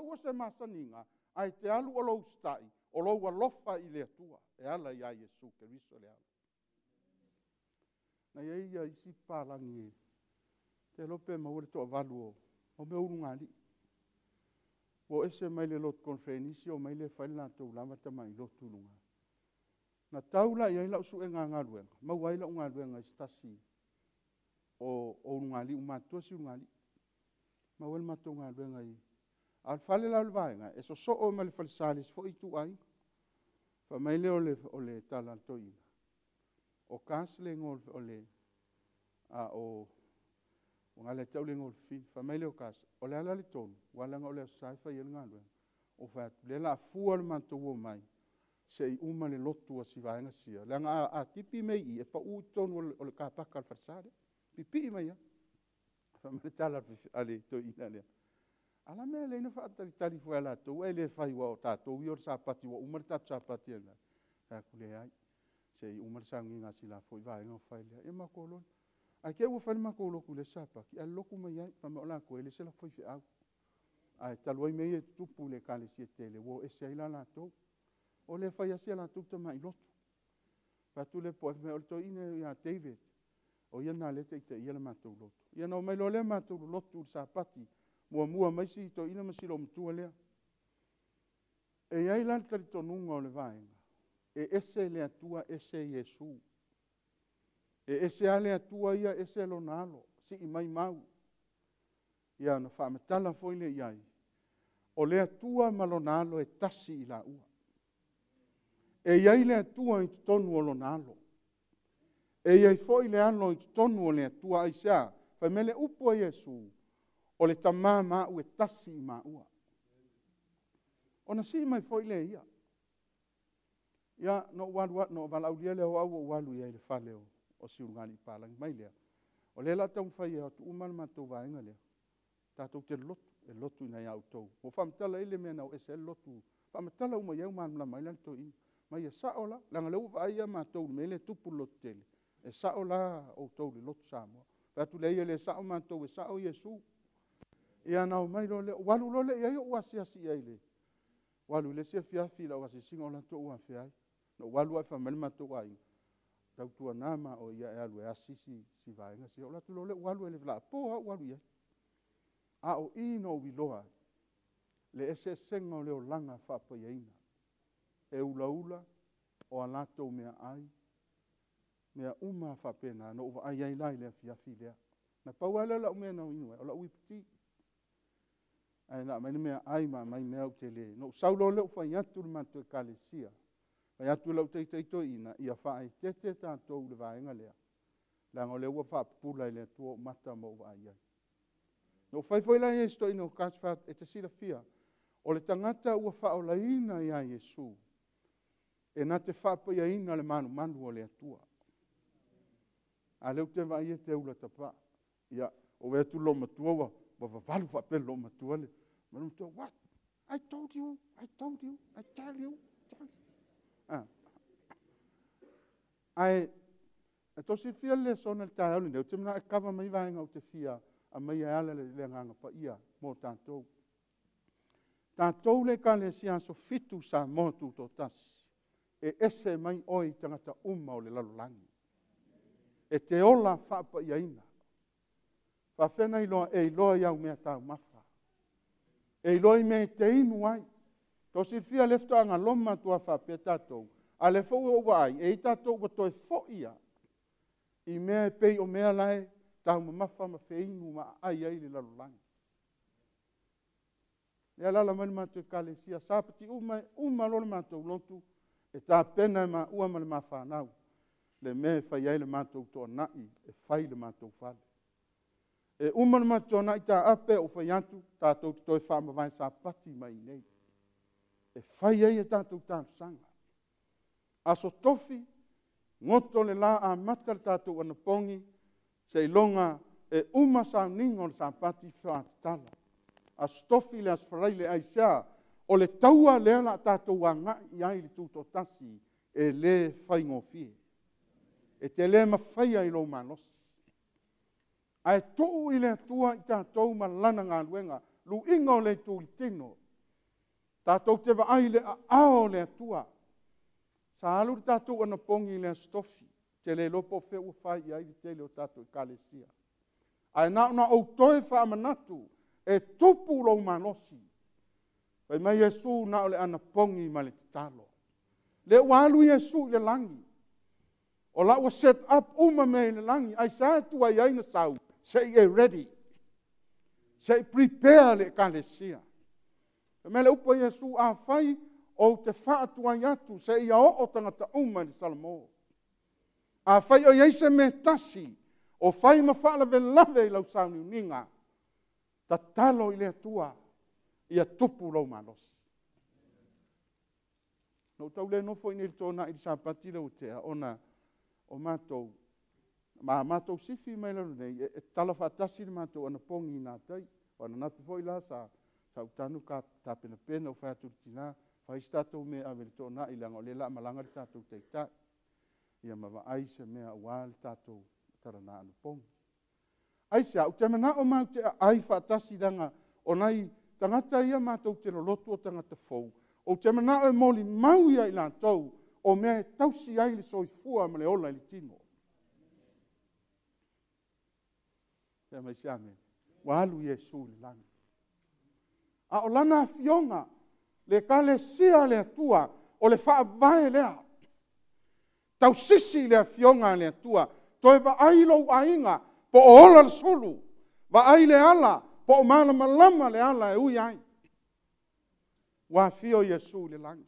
ua se masaninga, ai te alu o lou stai, o lou alofa i le atua, e ala ia Iesu Keriso le ala. Na ia isi palangi, te lope maure toa valu o me urunga li. O ese mai le lot konfrenisi o mai le whaila tau lama tamai lotu lunga. Na taula ia ila usu e ngā ngaruenga, mau aila unga ruenga istasi o urunga li, umatua si urunga li. Mau el matou ngā ruenga i. Al fale la ulvaenga, e so o ma le falisalis fo i tu ai. Fa mai le o le tala toina. O kansle ngol o le o ngale tau le ngol fi fa mai le o kas o le ala le tonu wala ngol le sai fa yel ngalo o fa le la fual man to wo mai se i uma le lotu a si vaenga sia le nga a tipi mai i e pa u tonu o le ka pa kal farsade pipi mai ya fa mai tala ali to ina le ala me le no fa tali fu ala to e le fa i wa ta to yor sa pati wa umar ta sa pati nga ha ku le ai se i umar sa ngi nga si la fo i vaenga fa le e ma kolon ai ke ua whanima ko loku le sapa, ki a loku mai ai, pa me ola koe le se la whai au. Ai taloi mei e tupu le kale si e tele, wo e se aila la tau. O le whai asia la tau tamai lotu. Patu le po e me olto ine ia David, o ia na le te ite ia le matou lotu. Ia na o mai lo le matou lotu sa pati, mua mai si to ina masilo mtua lea. E ai lan tari tonunga o le vaenga, e ese le atua ese Yesu. E ese ale atua ia ese lo nalo, si i mai mau. Ia na whametala foi le iai. O le atua ma lo nalo e tasi i la ua. E iai le atua i tonu o lo nalo. E iai foi le alo i tonu o le atua ai sea, fai mele upo a Yesu, o le tamā mau e tasi i maua. O na si mai foi le ia. Ia no walu no valaulia le o au walu ia le faleo. O si urungali palang mai lea. O le la tau whai e tu uman matou vaenga lea. Tātou te lotu, e lotu ina iau tau. O whamatala ele mea nau ese lotu. Whamatala uma iau manula mai lan tau ina. Mai e saola, langa leu vai ia matou, me le tupu lotu tele. E saola o tau le lotu Samoa. Patu le ia le sao matou, e sao Yesu. Ia nau mai lo le, walu lo le, ia i o wasi asi ia le. Walu le sia fiafi la wasi singa o la tau ua fiai. No walu ai whamali matou ai. Tau tua nama o ia e alu e asisi si vaenga si o la tu lo le walu ele vla po a walu ia a o ino wiloa le ese senga o le o langa whapa iaina e ula o alato mea ai mea uma whapena no uwa ai ai lai lea fiafi lea na pauala la umea na inu o la ui piti ai na mai mea ai ma mai mea u te le no saulo le ufa iatu le mantu e kalesia Ai atu lau teito ina, ia whaai tete tātou le vaenga lea. Langa o le ua whaapula i lea tua mata mo wa ai ai. No whaifoi la Yesu to ina o kātwha e te sira fia. O le tangata ua whaola ina ia Yesu. E na te whaapai ina le manu o lea tua. A leu te vai e te ula tapa. Ia, o wea tu lo matua wa wawalu whape lo matua le. Manu tua, what? I told you, I tell you. Ai to si fia le sona ta alu ne te mna kava mai vaenga o te fia a mai ala le nganga pa ia mo tātou. Tātou le ka le sia so fitu sa mo tu to tas. E ese mai oi tangata uma o le lalolangi. E te ola whapa ia ina. Whawhena iloa e iloa iau mea tau mafa. E iloa i me te inu ai. To si fia lefto anga loma tua whapea tātou. A le fau o wai, e i tātou wa toi fo ia. I mea pei o mea lai, tau mamafa ma feinu ma ai ai le lalolangi. Lea lala mani mātou e kalesia, sāpati uma lole mātou lotu, e tā pena e ma ua ma le mawhanau. Le mea whai ai le mātou toa nai, e whai le mātou whale. E uma le mātou nai tā ape o whai atu, tātou toi whamawai sāpati mai nei. E whai ai e tātou tātou sanga. Aso tofi, ngoto le la a matar tātou anapongi, se ilonga e uma sa ningo le sāpati whaatala. Aso tofi le asfarai le aisea, o le taua lea la tātou wanga i ai le tūto tasi, e le whaingofie. E te le mawhaia i lo manosi. Ai tou i le atua i tātou ma lana ngā luenga, lu ingo le tū i tino, Tātou te vaai le ao le atua. Sa alu tātou ana pongi le stofi. Te le lopo fe ua whai i aile te leo tātou i kalesia. Ai na o toe wha manatu e tupu lo manosi. Pai mai Yesu na o le ana pongi ma le talo. Le walu Yesu le langi. O la ua set up uma me le langi. Ai sa tua i aina sau. Se i ready. Se i prepare le kalesia. Me le upo Yesu a whai o te whaatua i atu. Se i a o tangata uma ni Salamo. A whai o Yeise me tasi. O whai ma whaala ve lave i lau sauni uninga. Ta talo i le atua. Ia tupu lau manos. No tau le nofo i nil tōna i sapati le utea. Ona o mātou. Ma mātou sifi mai lau nei. E tala whaatasi le mātou ana pongi nā tai. Ona nafi foi la sa utanu ka tapena pena o whaatu tina. Whais tātou me a vele tōna i langa o le la malanga le tātou teita. Ia mawa aise mea ua le tātou tarana ana pongi. Aise au te mana o mau te ai whaatasi ranga o nai tangata ia mātou te loto o tangata fou. O te mana o moli mau ia i lātou o mea tausi ai le soifua ma le ola i le tino. Te mai se amen. Walu Yesu le langa. A o lana fionga le kale sia le atua o le wha vae lea. Tau sisi le fionga le atua. Toi wa ailo ainga po o ola le solu. Wa aile ala po o mana malama le ala e ui ai. Wa fio Yesu le langi.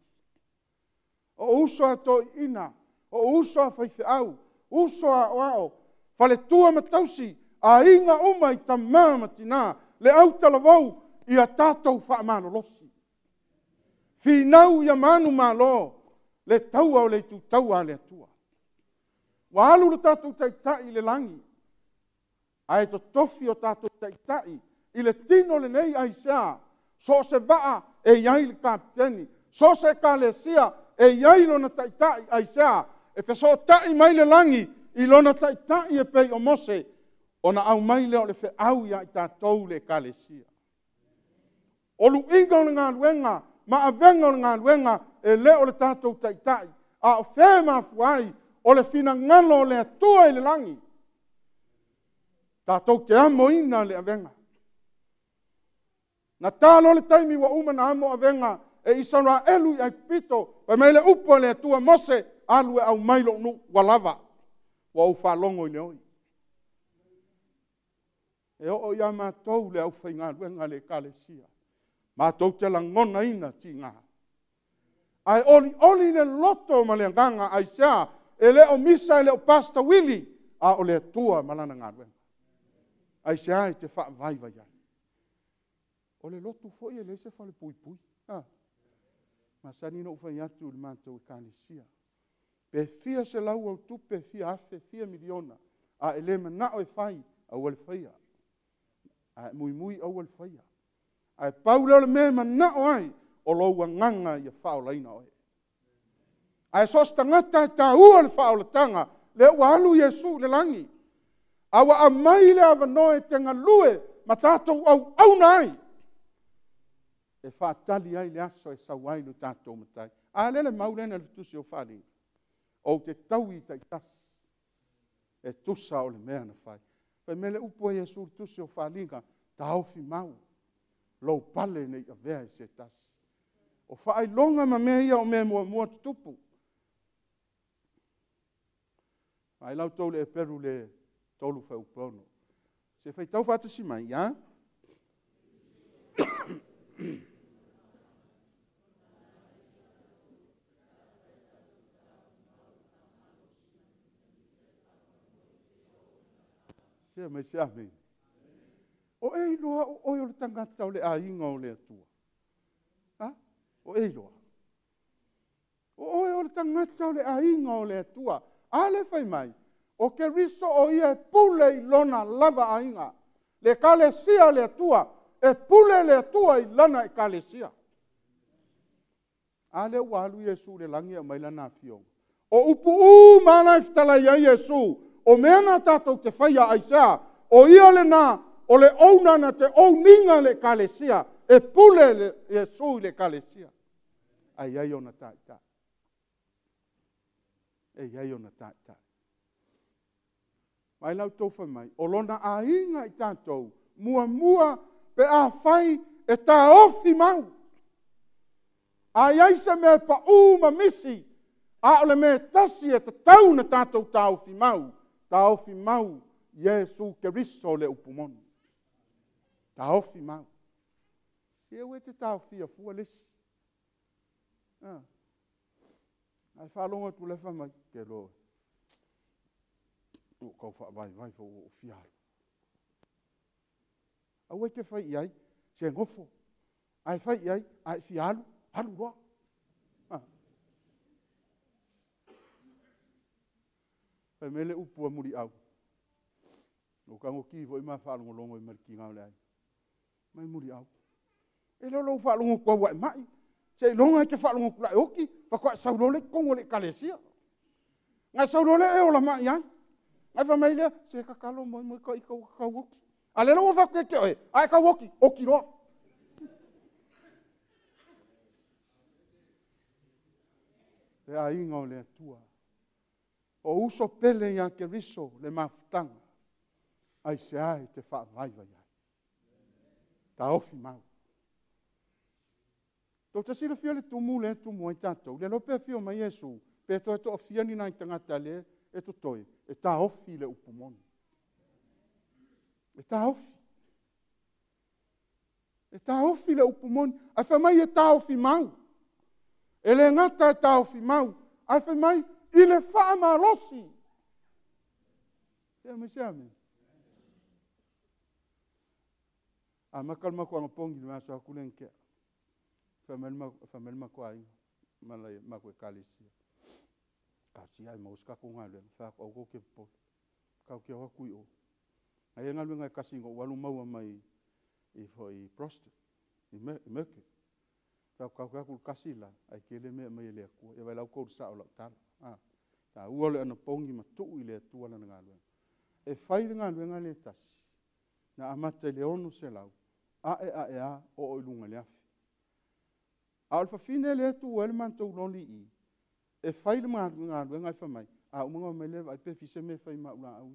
O uso ato ina. O uso a whaife au. Uso a wao. Fale tua matausi. A inga umai ta mama tina. Le au talavau. Ia tātou wha amano losi. Whinau ia manu malo. Le taua o le tu taua le atua. Wa alu le tātou taitai le langi. Ai to tofi o tātou taitai. I le tino le nei aisea. So se vaa e iai le kapteni. So se ka le sia e iai lona taitai aisea. E feso tai mai le langi. I lona taitai e pei o mose. Ona au mai leo le fe au ia i tātou le ka le sia. Olu inga o ngā luenga. Ma avenga o ngā luenga. E leo le tātou taitai. A o whē mafuai. O le fina ngalo le atua i le langi. Tātou te amo ina le avenga. Na tālo le taimi wa umana amo avenga e isara elu i pito. Pa mele upo le atua mose alu e au mailo nu walava. Wa au whalongo i le oi. E o ia mātou le au whainga luenga le kalesia. Mātou te langona ina ti ngā. Ai oli le loto ma le nganga ai sea. E le o misa e le o pasta wili. A o le atua malana ngā luenga. Ai sea e te wha vai vai ai. O le lotu foi e le se fale pui pui. Ma sani no ufai atu le mātou i kālesia. Pe fia se lau au tupe fia afe, fia miliona. A ele manao e fai au ale faia. A mui au ale faia. A paule ole me manao ai o loua nganga i a whao laina oe. A e sos tangata e tā ua le whao le tanga. Le ua alu Yesu le langi. A wa a mai le avanoe te ngalue ma tātou au nai. E whaatali ai le aso e sawailu tātou matai. A lele maulena le tusi o whali. O te tau i tai tas. E tusa o le mea na whai. Pai mele upo e Yesu tusi o whalinga. Ta ofi mau. Lou pale nei a vea i se tas. O whaai longa ma mea ia o mea mua tutupu. Ai lau tau le e peru le tolu whau pono. Se whai tau whatasi mai, ya? Sia mai sia mai. O ei loa o oi o le tangata o le a inga o le atua. Ha? O ei loa. O oi o le tangata o le a inga o le atua. Ale fai mai. O ke riso o ia e pule i lona lava a inga. Le kale sia le atua. E pule le atua i lana e kale sia. Ale walu Yesu le langi a mai lana fiong. O upu mana iftala ia Yesu. O mena tātou te whaia aisa, o ia le nā, o le ouna na te ouninga le kalesia, e pule le Iesu le kalesia. Ai ai ona taita. Ai ona taita. Mai lau tofa mai. O lona a inga I tātou. Mua pe a whai e tā ofi mau. Ai se me pa uma misi. A ole me tasi e tau na tātou tā ofi mau. Tā ofi mau. Iesu Keriso le upumoni. Tā ofi mau. E ue te tā ofi a fua lesi. Ai whalonga tu lefa mai. Ke loa. O kau vai fo o fiaro. Aue ke whai iai, se ngofo. Ai whai iai, ai fiaro, haru roa. Pai mele upua muri au. O kango ki vo ima whalongo longo I mariki ngau le ai. Mai muri au. E lolo whalongo kua wai mai. Se longa ke whalongo kula e oki, whakua saurole kongo le kalesia. Ngā saurole e ola mai ai. Ai whamai lea, se kakalo moi ka ika kau woki. A lera ua whakue ke oe, ai kau woki, oki roa. Le a inga o le atua. O uso pele ia Keriso le mafutanga. Ai se ai te whaavaiva ia. Ta ofi mau. Tau te sila fia le tumu le tumu ai tātou. Le lope fia mai Iesu. Pe to e to fia ni nai tangata le. E to toi. E tā ofi le upumoni. E tā ofi. E tā ofi le upumoni. Ai whamai e tā ofi mau. E le ngata e tā ofi mau. Ai whamai I le whaama losi. Se ame. A makalma ko anga pongi ni maso akule nke. Whamelma ko ai. Malai mako e kalisia. Kasi ai mauska ko ngale. Whaka au ke po. Kau ke hoa kui o. Ai ngalu ngai kasi ngo walu maua mai I foi prostate. I meke. Kau kau kasi la. Ai kele me mai le ko. E vai lau ko sa o lau tala. Ta uole ana pongi ma tu I le tua lana ngalu. E whai ngalu ngale tasi. Na amata le onu se lau. A o ilunga le afi. A alfa fine le tu uele mantou loni I. E whai le ngalu ngai whamai. A umunga me le vai pe fise me whai ma ula au.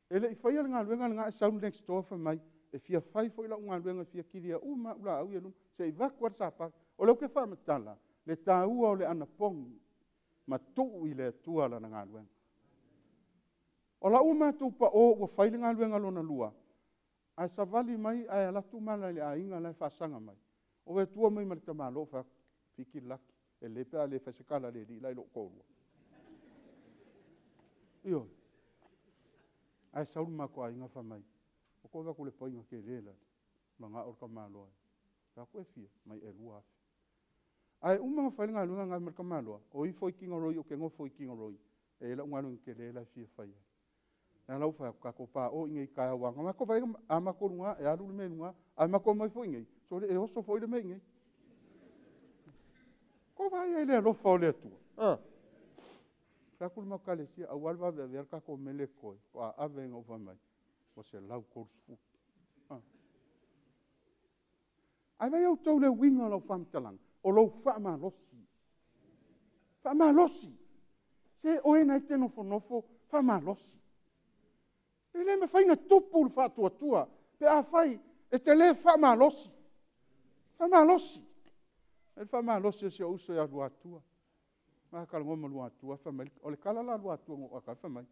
Ele I whai le ngalu ngai saun next door whamai. E fia whai fo ila ngalu ngai fia kiria ma ula au yelum. Se I vakuar sapa. O leo ke whamatala. Le tā ua o le ana pongi. Ma tu I le tua la ngā luenga. O la uma tu pa o ua whaile ngā luenga lona lua. Ai sa vali mai, ai alatu mana le a inga lai whasanga mai. O e tua mai marita maa lo wha whiki laki. E lepe a le whasekala le li lai lo kourua. Io. Ai sauru mako a inga whamai. O koe waku le poinga ke lela. Ma ngā orka maa loa. Ka koe fia, mai e lua afi. Ai umanga whaile ngā luenga ngā marika maa loa. O I foi kinga roi, o ke ngō foi kinga roi. E la unga ke lela fia whaia. Nā lau whai kako pā o ingai kai awanga. Mako whai a mako runga, e aru le me runga, a mako mai fo ingai. So e oso fo I le me ingai. Ko vai ai le alofa o le atua. Kako le makale sia, a walwa vea kako mele koe. O a avenga o mai. O se lau korsu. Ai vai au tau le winga lau whamtalang. O lau whaama losi. Whaama losi. Se oe nai teno whanofo, whaama losi. E le me whainga tupu le whātua tua. Pe a whai, e te le whaama losi. Whaama losi. E whaama losi e se o uso e a lua tua. Maa kala ngoma lua tua. O le kala la lua tua ngō aka whamai.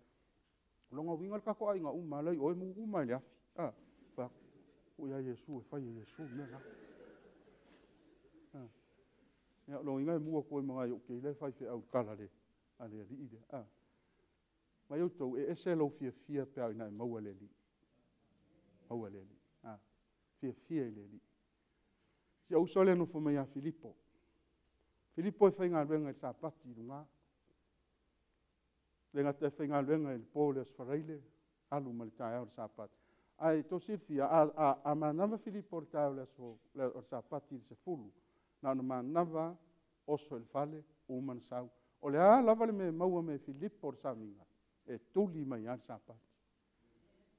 Longa winga kako ai ngā umalai, oe mu umai le afi. Ua Iesu, e whai Iesu, mea la. Ya lo inga mua koe mga yo ke le fai fe au kala le ale li ide mai o to e se lo fia pe ai na mau le li fia le li si au sole no fo mai a Filippo e fai nga lenga sa pati lunga lenga te fai nga lenga il pole sfaraile alu malta o sa pati ai to Silvia a manama Filippo ta o sa pati se fulu na no manava oso il fale uman sau o le a lava le me maua me Filippo saminga e tuli mai al sapati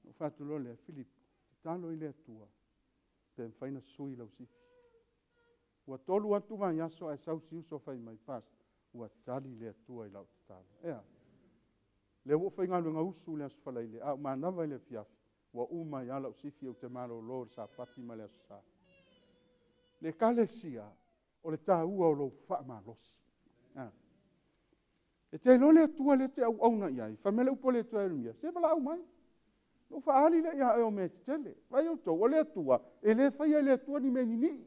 o fatu lo le Filippo talo ile tua pe faina sui lau sifi. Ua tolu atu vai aso ai sau siu so fai mai pas. Ua tali le atua i lau tala. Ea. Le wo fai ngalu nga usu le aso falai le. Au manava i le fiafi. Ua uma i ala usifi au te malo lo sa pati ma le aso sa. Le kale sia o le tāua o lo wha malosi. E te lo le atua le te au na iai. Whamele upo le tua erumia. Se pala au mai. No whaali le ia eo me te tele. Vai o tau o le atua. E le whai e le atua ni meni ni.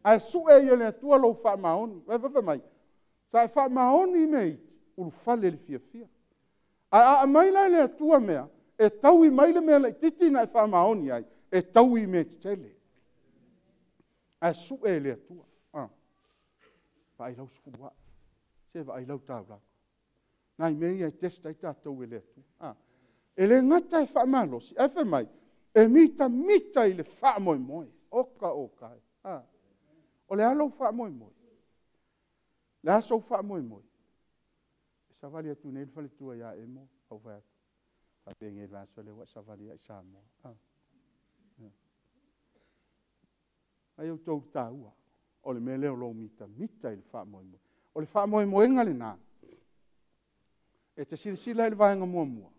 Ai su e le atua lo wha maoni. Vai wha mai. Sa e wha maoni mei. Uru whale le fia fia. A mai la le atua mea. E tau i mai le mea le titi na e wha maoni ai. E tau i me te tele. Ai su e le atua. Vai lau sufua. Se vai lau tau lau. Nai mei ai testa i tātou e le atua. E le ngata e wha malosi. E wha mai. E mita i le wha moi moi. Oka oka. O le alo wha moi moi. Le aso wha moi moi. E savali atu nei whale tua ia e mo. Au vai atu. Whapenge la aso le wa savali ai sa moa. Ai au tau tāua. O le mele o lo mita i le wha moi moi. O le wha moi moi ngale nā. E te sirisila i le vaenga mua mua.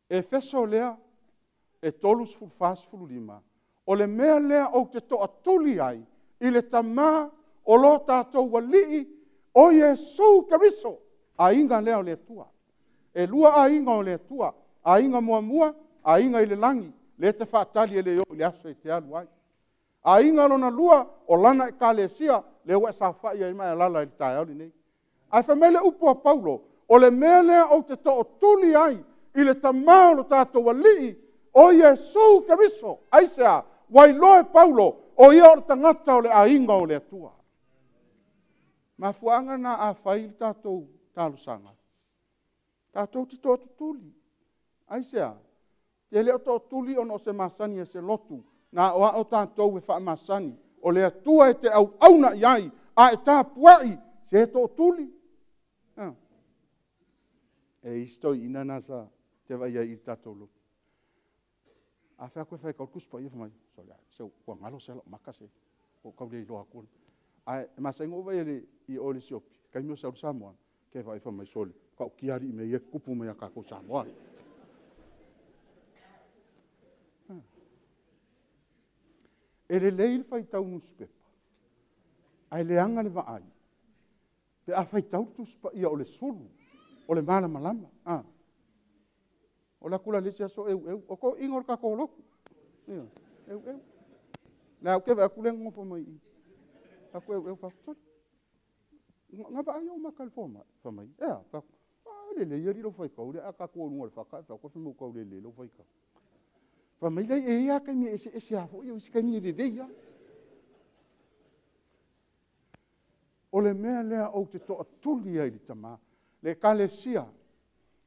E feso lea, e tolus fulfas fululima. O le mea lea o te toa tuli ai, i le tamā o lo tātou walii o Yesu Keriso. A inga lea o le tua. E lua a inga o le tua. A inga mua mua, a inga i le langi. Le te whaatali e le o le aso e te alu ai. A inga lona lua o lana e kalesia, le ua sa whai ai mai alala i le tae auli nei. Ai whamele upo a Paulo, o le mea lea o te toa tuli ai, i le tamā lo tātou walii o Yesu Keriso. Aisea, wailoe Paulo, o ia o tangata o le ainga o le atua. Mafuanga na a whai li tātou tālusanga. Tātou te toa tutuli. Aisea, te leo toa tuli o no se masani e se lotu, na o tātou e wha masani, o le atua e te au na iai, a e tā puai, se toa tuli. E istoi ina nasa te vai ai tātou lo. A whea koe whai kaur kuspa i whamai. So, kua ngalo se lo makase. O kaurei loa kore. A e masa ingo vai ele i ole siopi. Kai mio sauru Samoa. Ke vai whamai sole. Kau kiari i me ia kupu mea kako Samoa. E le leil whai tau nuspepa. Ai le anga le vaai. Pe a whai tau tuspa ia ole sulu. O le mana malama. O la kula lesi aso eu. O ko ingor ka ko loku. Eu. Na o ke va kula ngofo mai. Ako eu fa tsot. Nga va yo makal forma. Fa mai. Fa. Le yeri lo fai ka. O le aka ko ngor fa ka. Fa ko fimu ko le lo fai ka. Fa mai le e ya ka mi ese afo. Yo isi ka mi de ya. O le mea lea o te toa tuli ai li tama. Le kalesia,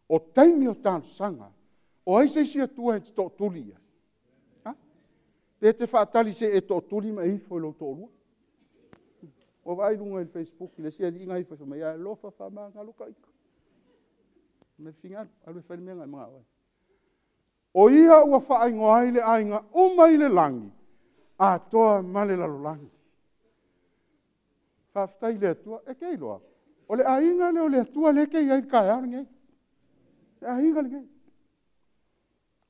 o taimi o tānu sanga, o aise sia tua e te tō tuli ai. Te te whaatali se e tō tuli ma ifo i lo tō rua. O vai lunga i Facebook, le sia li inga ifo ma ia lofa whama ngā luka ika. Me fingar, alwe wharimea ngai mga oe. O ia ua whaingo aile ainga uma i le langi, a toa male lalo langi. Whaftai le atua, e kei loa. O le ainga leo le atua leke i ai kai au ngei. Le ainga le ngei.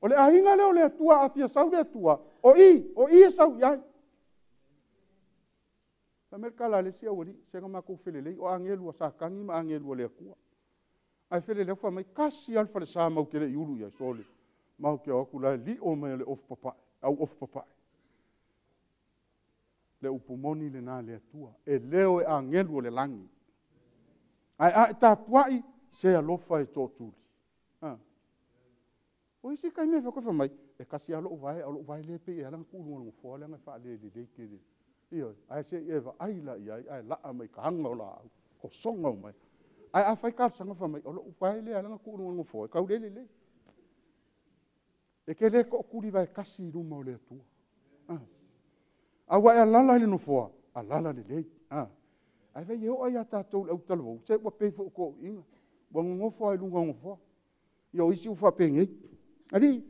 O le ainga leo le atua a fia sau le atua. O i e sau iai. Ka merkala le sia wari, senga mako whelelei, o angelu a sa kangi ma angelu a le akua. Ai whelelei wha mai kasi alfa le sa mau ke le iulu iai sole. Mau ke aku lai li o mai le of papai, au of papai. Le upumoni le nā le atua. E leo e angelu o le langi. Ai tā puai se alofa e tō tūri. O isi kai mea whakoe whamai, e kasi alo vai le pe e alanga kūrunga lunga fōa, leanga wha le kere. Iyo, ai se e wa aila i ai laa mai ka hanga o la au, ko songa o mai. Ai a whai kārsanga whamai, alo vai le alanga kūrunga lunga fōa, kau le. E ke le ko kuri vai kasi i ruma o le atua. A wai a lala le no fōa, a lala le lei. Ai vai eo ai a tātou au talovou, se ua pei fo ko inga. Wa ngofo ai lunga ngofo. Yo isi ufa pengei. Ali,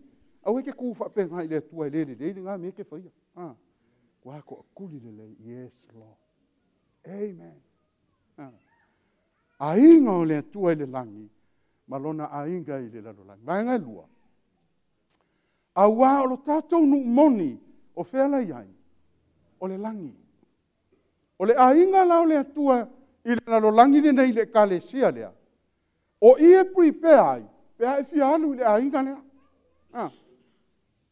Au ke ku fa pe ngai le tua le ngā me ke whaia. Kua ko kuli le, yes, Lord. Amen. A inga o le tua le langi, malona a inga i le lalo langi. Mai ngai lua. A wā o lo tātou nu moni o whela iai, o le langi. O le a inga lao le tua i le lalo langi le nei le ka le sia lea. O ie prepare ai, pe ai fia alu i le a inga lea.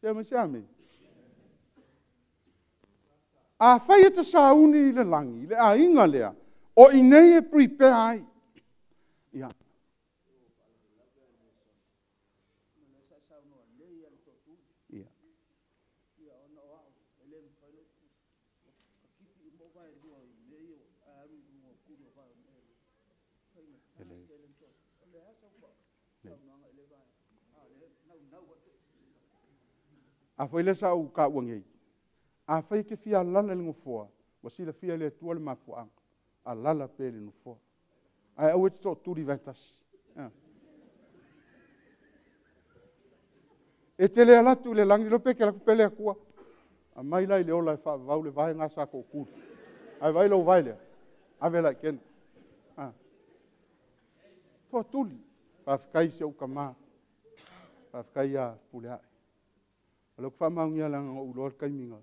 Te me. A whai te sauni i le langi, le a inga lea, o i nei e prepare ai. Ia. Ia. A whai le sa u ka uangei. A whai ke fia lala le ngofoa, wa sila fia le tua le mafuanga, a lala pe le ngofoa. Ai au e to turi ventas. E te lea latu le langi lope ke la kupele akua. A mai lai le ola e wha vau le vai ngasa ko kuru. Ai vai lau vai lea. A vela ken. Toa tuli. Whawhikai se uka maa. Whawhikai a pule ai. Alo kwa maungia langa o uloa kai minga.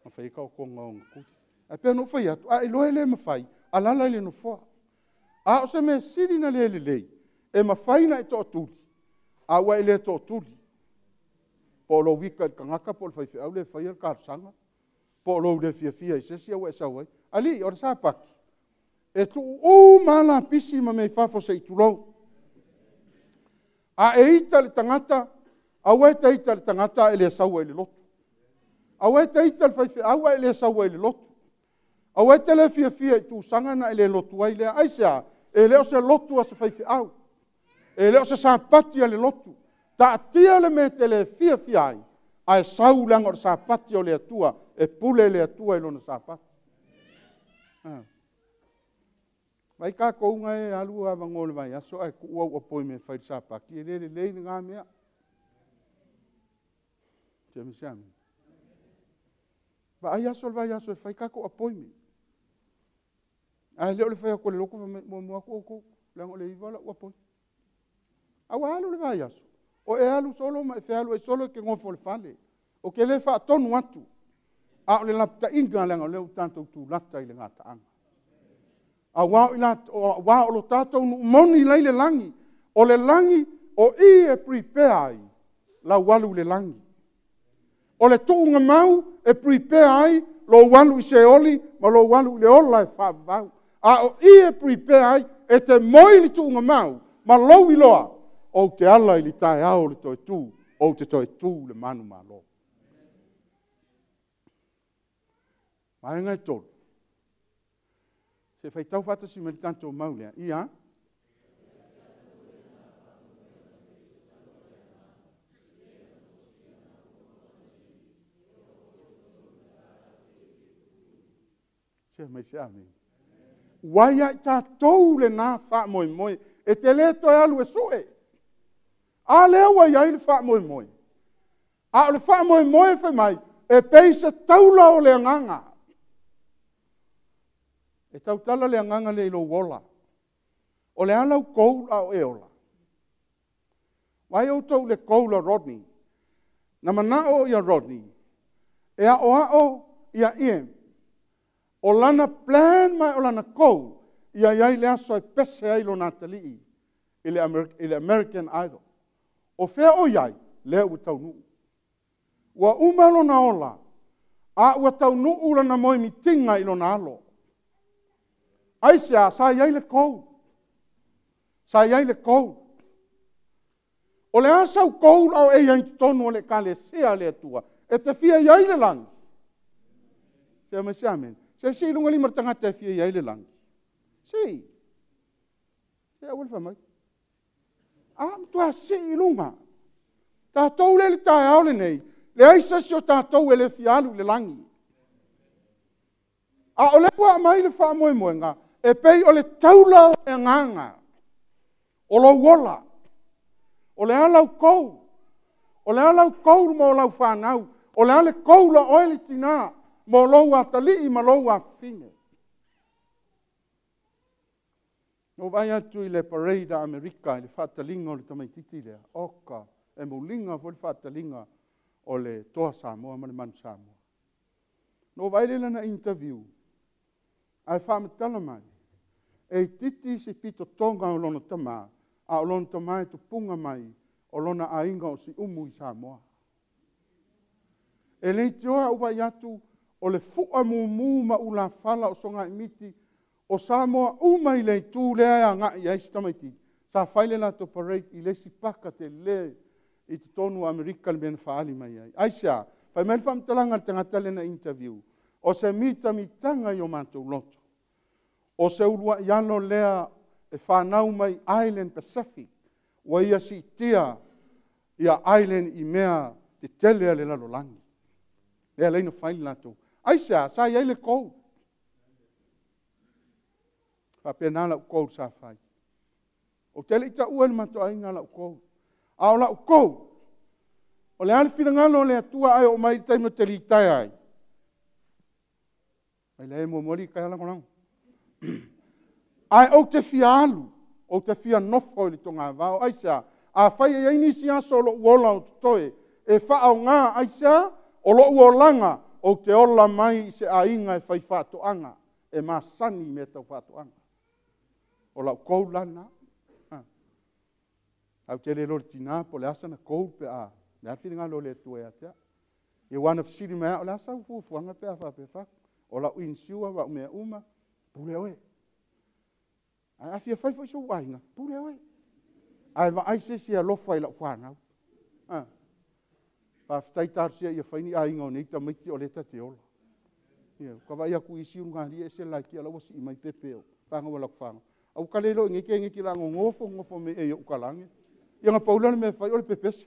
Ma whai kau konga o ngakuri. A pia no whai atu. A iloe le mawhai. A lala le no wha. A o se me siri na le lei. E mawhai na e toa tuli. A ua ele toa tuli. Po lo wika ka ngaka po le whai au le whai al kārsanga. Po lo le fia i sesi au e sau ai. Ali, ora sa paki. E tu o mala pisi ma me fafo se i tulou. A e ita le tangata. Awe te ita le tangata e le saua e le lotu. Awe te ita le whai awa e le saua e le lotu. Awe te le fia i tu sangana e le lotu ai le aisea. E leo se lotu a se whai au. E leo se sapati a le lotu. Ta atia le me te le fia ai. A e sau langa o le sapati o le atua. E pule le atua e lona sapati. Vai ka kounga e alu a vangole vai. Aso ai kuua ua poi me whai sapaki. E le leini ngā mea. Te misiami. Vai aso vai aso e whai kako a poi me. Ai leo le whai ako le loko mo muako oko. Lango le iwala ua poi. Awa alu le vai aso. O e alu solo ma e whai alu e solo ke ngofo le whale. O ke le wha tonu atu. A o le lapta inga langa leo tantou tu lata i le ngata anga. A wā o lo tātou moni lai le langi. O le langi o i e prepare ai. La walu le langi. O le tuunga mau e prepare ai. Lo walu i se oli. Ma lo walu le ola e whaavau. A o i e prepare ai. E te moi li tuunga mau. Ma lo i loa. O te ala i li tae au le toi tū. O te toi tū le manu ma lo. Mai ngai tolu. Se fai tau fata si me tanto maulea. Ia? Se mai se ame. Waia ta tou le nā wha moi moi. E te le toi alu e sue. A lea waia i le wha moi moi. A le wha moi moi fai mai. E peisa taula o le nganga. E tau tala le anganga le ilo wola. O le alau koula o eola. Wai o tau le koula Rodney. Na manao ia Rodney. E a o ia iem. O lana plan mai o lana kou. Ia iai le aso e pese ai lo Natalie. Ile American Idol. O fea o iai, lea ua tau nuu. Ua umalo na ola. A ua tau nuu ula na moi mitinga ilo na alo. Aisia, sa iai le kou. Sa iai le kou. O le asau kou au e iai tonu o le ka le sea le atua. E te fia iai le langi. Sea me sea men. Sea si ilunga lima tangata e fia iai le langi. Si. Sea ulfa mai. Tua si ilunga. Ta tau le tae au le nei. Le aisa si o ta tau e le fialu le langi. A o le wa mai le wha moe moe ngā. E pei o le taula o e nganga. O lo wola. O le alau kou. O le alau koulu mo lau whanau. O le ale koula oele tina. Mo lou a tali ma lou a fine. No vai atu i le parade a Amerika, i le whatalinga o le tamaititi lea. Oka, e mulinga fo le whatalinga o le toa Samoa, ma le manu Samoa. No vai le lana interview. Ai whamatala mai. E titi si pito tonga o lono tama. A o lono tama e tupunga mai. O lona ainga o si umu i Samoa. E lei tioa uwai atu o le fua mumu ma ula fala o songa imiti. O Samoa umai lei tū lea ngā i aisi tamaiti. Sa whaile la to parade i le sipaka te le i te tonu Amerika le mena whaali mai ai. Aisia, whai mai whamtalanga le tangata le na interview. O se mita mitanga i o mātou loto. O se urua i ano lea e whanau mai Island Pacific. Wa ia si tia ia Island i mea te telea le lalo langi. Lea leina whaile la to. Aisia, sa iai le kou. Pena la kou sa fai. O tele ita uen mato ainga la kou. A o la kou. O le ale fina ngalo le atua ai o mai taimo te litai ai. Ai le mo mori kai ala kolang. Ai o te fialu, o te fia nofo i tonga vao aisa. A fai e inisi aso lo uola o toe. E faa o ngā aisa o lo uolanga o te ola mai se ainga e fai fato anga. E masani me tau fato anga. O lau kou lana. Au te le lor tina po le asana kou pe a. Le alfini ngā lo le tue atea. I wana fisiri mea o le asa ufuanga pe a whapefak. O lau insiua wa umea uma. Pule oe. Ai afia whaifo iso wainga. Pule oe. Ai wa aise si a lofa i lau whanau. Whaftai tarsia i a whaini a inga o neita maiti o leta te ola. Ka vai aku isi unga lia e se laiki ala wasi i mai pepeo. Whanga wala whanga. Au kalelo ngeke la ngofo me e o kalange. Ia nga paulana me fai ole pepese.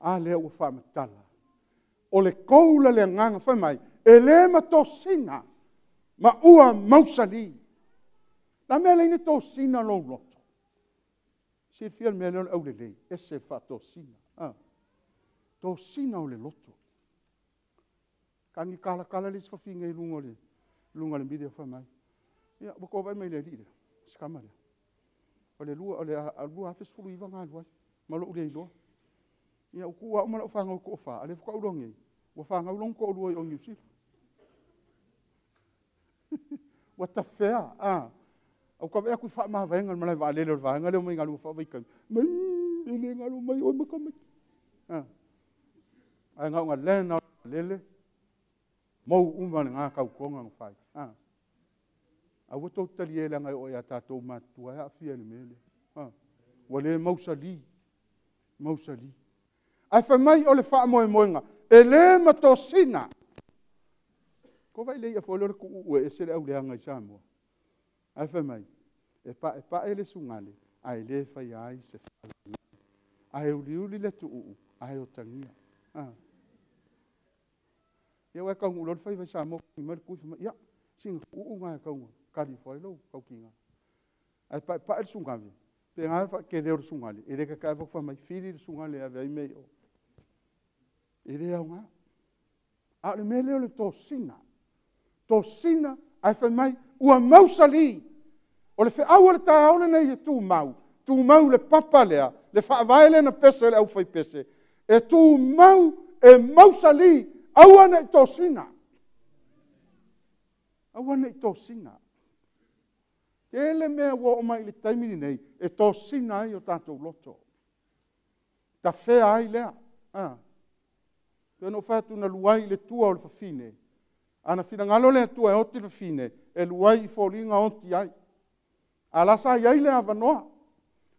A lea ua whamatala. O le koula le nganga whai mai. E le ma tō sina. Ma ua mausali. La mea leine tō sina lo loto. Si fia mea leone au le lei. E se wha tō sina. Tō sina o le loto. Kangi kala le sfafinga i lunga le mbide wha mai. Ia, wako vai mai le rire. Skama le. O le lua hafes fulu iwa ngā luai. Malo ule i loa. Ia, ukua umana ufanga uko ofa. Ale waka urongi. Wafanga ulong ko ulua i o New Zealand. Wata whea. Au ka vea kui wha maa vaenga. Malai wa alele o vaenga. Leo mai ngalu wha vaikai. Mai, ele ngalu mai o makamai. Ai ngau ngā lena lele. Mau umane ngā kaukonga ngawhai. Awa tau tali e langa o ia tātou mātua. Hea fia ni mele. Wale mausali. Mausali. Ai whamai o le wha moe moenga. E le mato sina. Ko vai lei a wholore ku ue e sere au leanga i Samoa. Ai whamai. E pa e le sungale. Ai le whai ai se whai. Ai uli le tu uu. Ai o tangia. Ia wai kaungu lor whai vai Samoa. I mara kui whamai. Ia. Singa uu ngai kaunga. Kari whai lau. Kau kinga. Ai pa e le sungale. Pe ngā wha ke reo le sungale. E reka kai whamai. Whiri le sungale a vei mei o. E rea o ngā. A le me leo le tō sina. Tō sina, ai whai mai, ua mausali. O le whi aua le tā auna nei e tū mau. Tū mau le papa lea, le whaavaile na pese le au whai pese. E tū mau e mausali, aua nei tō sina. Aua nei tō sina. Ele mea ua o mai le taimini nei, e tō sina ai o tātou loto. Ta whea ai lea. Tēnō whātu na luai le tua o le whawhine. Ana whina ngalo le tua e oti le whawhine. E luai i wholinga oti ai. A lasa iai le awanoa.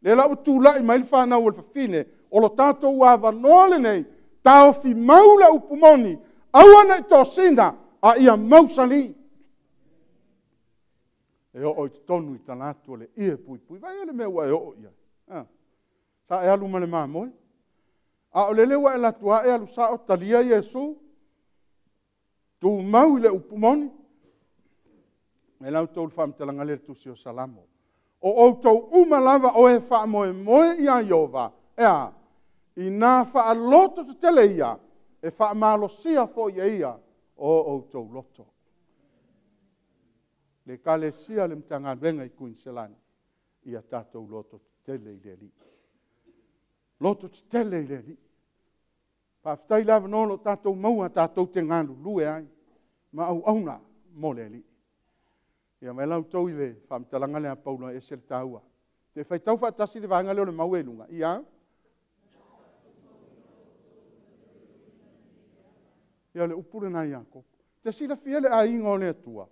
Le lau tūlai mai le whanau o le whawhine. O lo tātou awanoa le nei. Tāo whi maula upumoni. Aua nei tō sina. A ia mausali. E o i tonu i tanatu le ia pui. Vai ele mea ua e o ia. Sa e alu male māmoe. A o lele wa e la tua e alu sa o talia Yesu. Tu mau le upumoni. E lau tau whamtalanga le tusi o salamo. o outou uma lava o e wha moe ia Iova. Ea, i nā wha loto te tele ia, e wha malosia fo ia o outou loto. Le kale sia le mtanga renga I Queensland, ia tātou loto te tele I le li. Loto te tele I le li. Pāwhitai lava nolo tātou maua tātou te ngānu lue ai, ma au auna mo le li. Ia mai lau tau I le whamtalanga lea paula e se le tāua. Te whai tau whaatasi le vanga leo le mau e lunga. Ia? Ia le upure na ia ko. Te sila fia le a ingo le atua.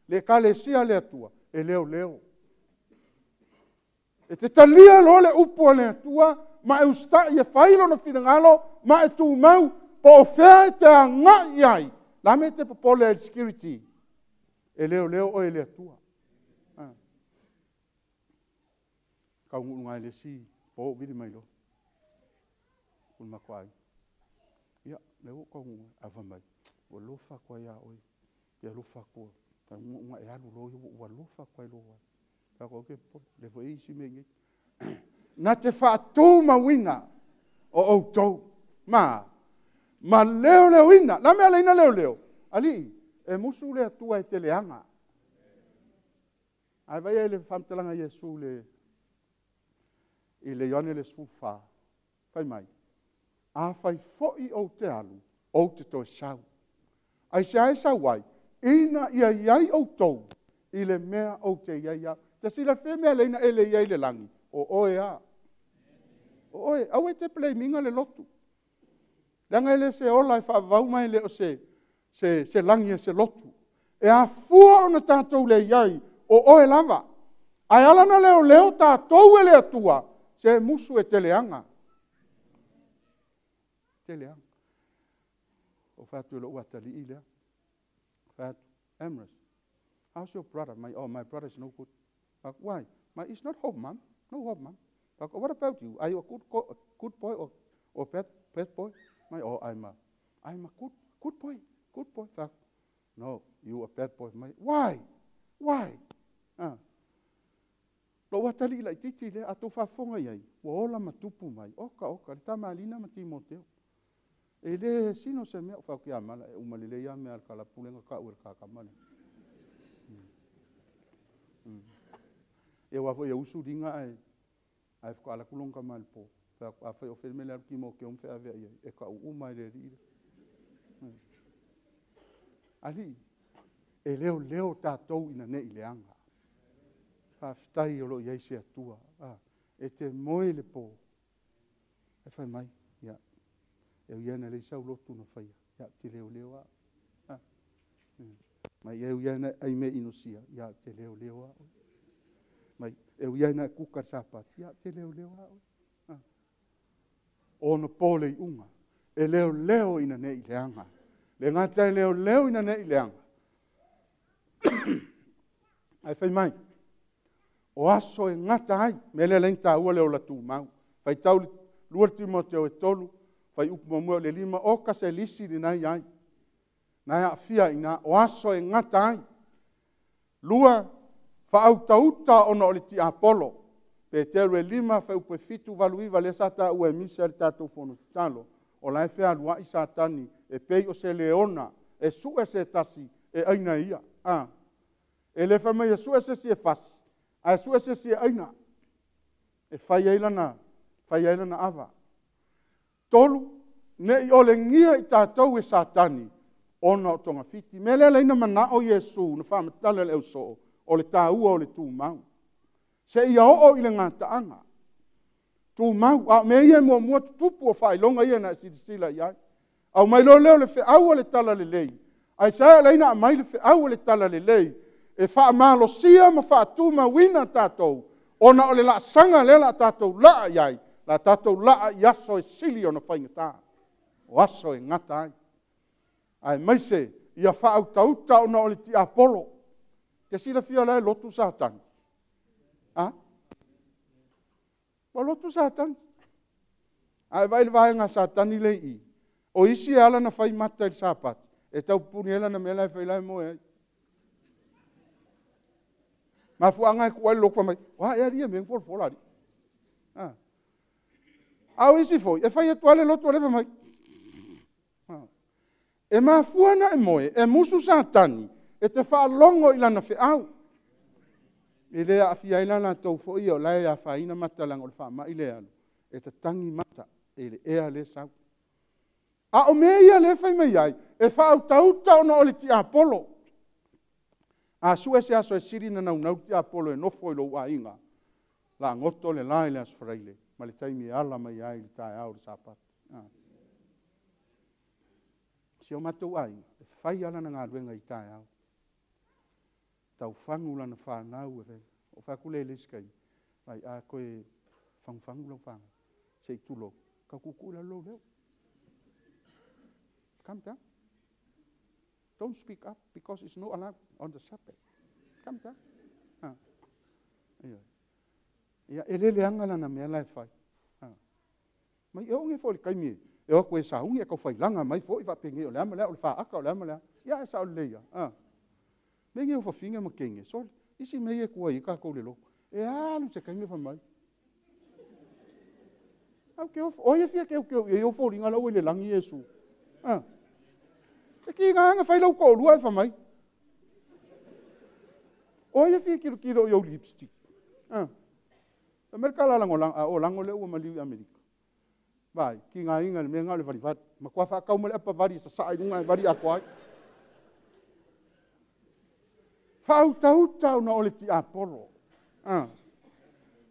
Le ka le sia le atua. E leo leo. E te talia lo le upu le atua. Ma e usta I e whailo na whirangalo. Ma e tū mau. Po o whea e te a ngā iai. La me te popole e security. E leo leo o e le atua. Kau ngu ngai le si. Po o viri mai lo. Kun makwai. Ia, leo kau ngu awa mai. Wa lofa kwa ia oi. Ia lofa kwa. Ka ngu e alu lo. Wa lofa kwa ilo wa. Ka kwa ke po. Le fo e isi me nge. Na te whaatū mawina. O au tau. Ma leo leo ina. La mea leina leo leo. Ali, e musu le atua e te leanga. Ai vai e le whamtalanga Iesu le I le Ioane le sufa. Whai mai. A whai foi o te alu, o te toi sau. Ai se ai sau ai, ina ia iai o tau, I le mea o te iai au. Te sila whi mea leina e le iai le langi. O oe a. O oe, au e te plei minga le lotu. Langa ele se ola e whaavau mai le o se langi e se lotu. E a fua o na tātou le iai, o oe lava. Ai alana leo leo tātou e le atua, se musu e te leanga. Te leanga. O whātu lo uatali I lea. Whātu, Amorous, how's your brother? My brother is no good. Like, why? He's not home, Mum. No home, Mum. Like, what about you? Are you a good boy or bad boy? I'm a good boy. Good boy. Like, no, you a bad boy. Why? Lo watali la titi le ato whafonga iai. Wa ola matupu mai. Oka, le tamalina ma Timoteo. E le sino se mea whauki amala. E umalile ia mea kala pulenga ka ua kakamane. E wafo ia usu ringa ai. Ai whaka ala kulonga mai po. A whai o whenmele aru kimo ke umwhea vea iai. E ka umai le rira. Ali, e leo tātou ina ne I leanga. Whaftai o lo iai se atua. E te moe le po. E whai mai, ia. E uiana le isau lotu na whaia. Ia, te leo a. Mai e uiana ai me inosia. Ia, te leo a. Mai e uiana kuka sapati. Ia, te leo a. Ono pole I unga. E leo ina ne I leanga. Le ngata e leo ina ne I leanga. Ai whai mai. O aso e ngata ai, me le lein tā ua leo la tū mau. Whai tau lua Timoteo e tolu, whai upumamua le 5, o ka se lisi li nai ai. Nai a fia ina, o aso e ngata ai. Lua, whaau tauta ona o le ti Apollo. Pe teru e 5, whai upe fitu valuiva le sata ua e misa le tātou fono talo. O lai whea lua I satani, e pei o se leona, e su e se tasi, e aina ia. E le whamai e su e se si e fasi. Ai su ese si aina. E whai eilana awa. Tolu, ne I ole ngia I tātou e satani, ona o tonga fiti. Me le leina mana o Iesu, na whamatala le so o le tāua o le tū mau. Se ia o I le ngātaanga. Tū mau, a me ia mua tupu o whai longa ia na sila iai. Au mai lo leo le wheau o le tala le lei. Ai sa leina a mai le wheau o le tala le lei. E wha malo sia ma wha tūma wina tātou. Ona o le la sanga le la tātou laa iai. La tātou laa I aso e sili o na whaingatā. O aso e ngata ai. Ai maise, ia wha au tauta ona o le ti Apollo. Te sila fia lai lotu sātani. Wa lotu sātani. Ai vai le vaenga sātani le I. O isi e ala na whai mata I sāpati. E tau puni ela na mela e whai lai moe ai. Mafuanga e kuai loko mai. Wa e ria meng fol folari. Au isi foi, e fai e tuale loto le mai. E mafuana e moe, e musu satani, e te wha longo ilana fe au. E lea a fia ilana tau fo ia o lae a whaina matalang o le wha ma i lea. E te tangi mata, e le ea le sau. A o mea ia le whai mai ai, e wha au tauta o na ole ti Apollo. A sue se aso e siri na nau ti Apollo e nofo i lo ua inga. La ngoto le lai le as freile, ma le taimi ala mai ai le tae au le sapat. Si o matou ai, e whai ala na ngā ruenga i tae au. Tau whangu lana whanau e vei. O whakule le skai. Ai a koe whangu lau whanga. Se i tulo. Ka kukula lo leo. Come down. Don't speak up because it's not allowed on the Sabbath. Come down. Ia elele anga lana mea lai whai. Mai e onge fo le kaimi. E o koe sa ungi e kau whailanga mai fo i whapenge o le ama lea o le whaaka o le ama lea. Ia e sa o leia. Mengi o whawhinga ma kenge. So, isi mei e kua i ka kou le loko. E alu te kaimi wha mai. Au ke o oia fia ke o e o fōringa lau e le langi Yesu. E ki ngā anga whailau ko lua e wha mai. Oia fia kiro i au lipstick. Amerika la o lango le ua maliu i Amerika. Vai, ki ngā inga le mea ngā le varivat. Ma kua whakau male apa vari sa saai nunga e vari a koai. Whauta na ole ti Apollo.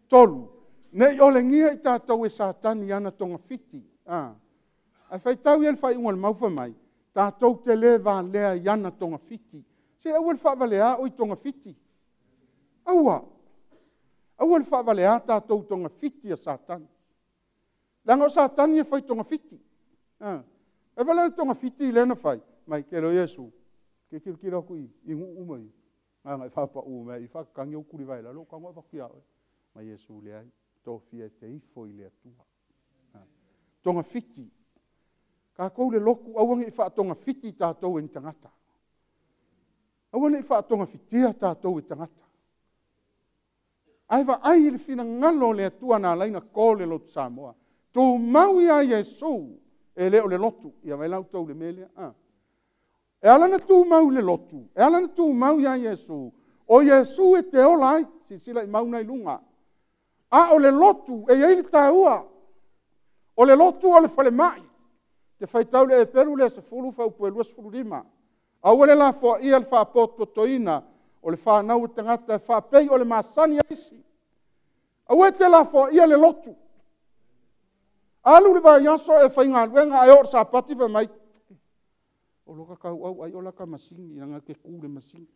Tolu. Nei ole ngia i tātou e satani ana tonga fiti. Ai whai tau ian whai unga le mauwha mai. Tātou te lewa lea i ana tonga fiti. Se awal whawalea o i tonga fiti. Aua. Awal whawalea tātou tonga fiti a satani. Langa o satani e whai tonga fiti. E wala tonga fiti i lena whai. Mai kero Yesu. Ke kira kui i ngu umai. Ngai whapa ume i whakakangi o kuri vai la. Lo kangwa whakia oi. Mai Yesu le ai. Tōwhia te ifo i lea tua. Tonga fiti. Ka kou le loku awangi i whaatonga fiti tātou e tangata. Awangi i whaatonga fitia tātou e tangata. Ai wa ai le fina ngalo le atua nā laina ko le lotu Samoa. Tō mau ia Yesu e leo le lotu. Ia mai lau tau le melea. E alana tū mau le lotu. E alana tū mau ia Yesu. O Yesu e te olai. Sila i mau nei lunga. A o le lotu e iei le tāua. O le lotu o le whale mai. Te whaitau le e peru le se furu whau pue luas furu lima. A ule la fo ia le whaapoto toina. O le whanau tangata e whapei o le masani aisi. A ue te la fo ia le lotu. Alu le vai yaso e whainga luenga ai or sa pati wha mai. O loka kau au ai o laka masingi. Nanga ke kūre masingi.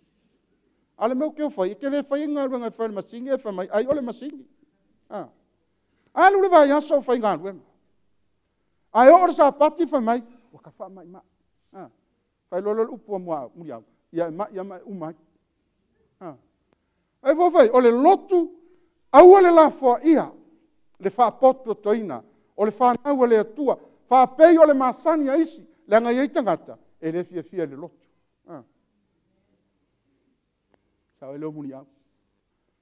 Ale meu ke o whai. Ke le whainga luenga e whaile masingi e wha mai. Ai o le masingi. Alu le vai yaso e whainga luenga. Ai or sa pati wha mai. Waka wha mai ma. Whai lolo upua mua muriau. Ia mai umai. Ai whawhai, o le lotu, au le la fua ia, le whaapoto toina, o le whanau le atua, whapei o le masani a isi, le anga iei tangata, e le fia le lotu. Sao e leo muni au.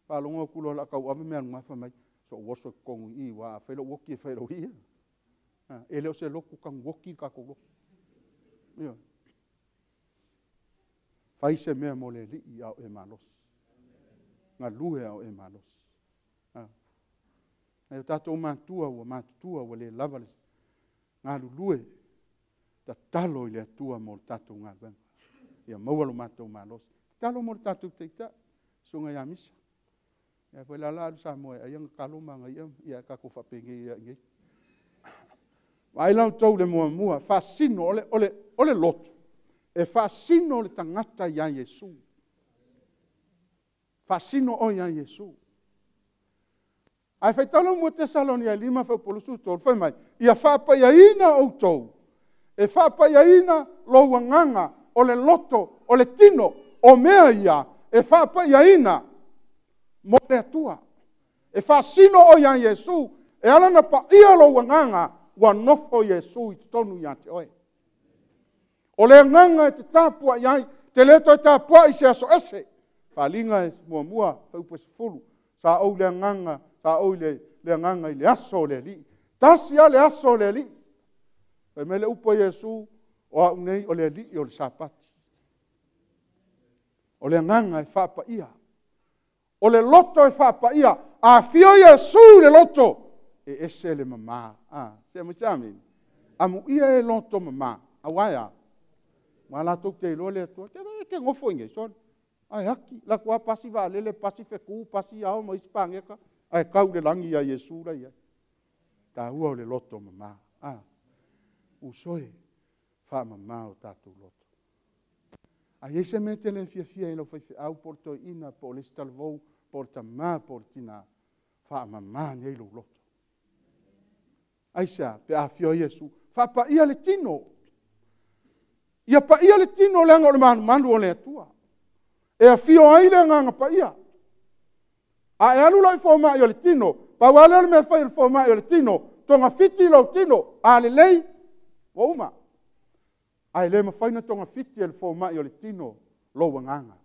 Whalonga kulo la kau ave mea ngawha mai, so waso kongu i wa, whailo woki e whailo ia. E leo se loku kang woki kako woki. Whai se mea mo le li i au e malos. Ngā lue au e malos. E o tātou mātua ua le lava le. Ngā lue, ta talo i le atua mo le tātou ngā luenga. Ia maualo mātou malos. Talo mo le tātou teita, sunga ia misa. Ia koe la alu sa moe, a ianga kaloma nga ia kako whapenge ia ngei. Ai lau tau le mua, whasino ole lotu. E whasino le tangata ia Yesu. Whasino o ia Yesu. Ai whaitalo mua Tesalonia 5:12 tōru whai mai. Ia whapaiaina o tau. E whapaiaina lo wanganga o le loto, o le tino, o mea ia. E whapaiaina mo le atua. E whasino o ia Yesu. E alana pa ia lo wanganga wa nofo Yesu i tonu ia te oe. O le nganga e te tāpua iai, te leto e tāpua i se aso ese. whalinga e mua, whaupa se fulu, sa au le nganga, sa au le nganga i le aso le li. Tasi a le aso le li. Pai mele upo Yesu, o au nei o le li o le sapati. O le nganga e whapa ia. O le loto e whapa ia. A fio Yesu le loto. E ese le mama. Se amin. Amu ia e loto mama. Awaia. Mala tok te lo le atua. Ke ngofo inge son. Ai haki. La kua pasi va lele pasi feku. Pasi au ma ispangeka. Ai kau le langi a Yesu la ia. Ta hua o le loto mama. Usoe. Wha mama o tātou loto. Ai ese me te le fia ilo fai au porto ina po le stalvou porta ma portina fa mama nei lo loto. Ai sa pe a fio Yesu fa pa ia le tino. Ia pa ia le tino le ngol man o le tua. E a fio ai le nganga pa ia. A e alu lai fo ma ia le tino. Pa wala le me fai fo ma ia le tino. Tonga fiti lo tino a le lei o uma. Ai le mawhaina tonga fiti e le fo mai o le tino lo wanganga.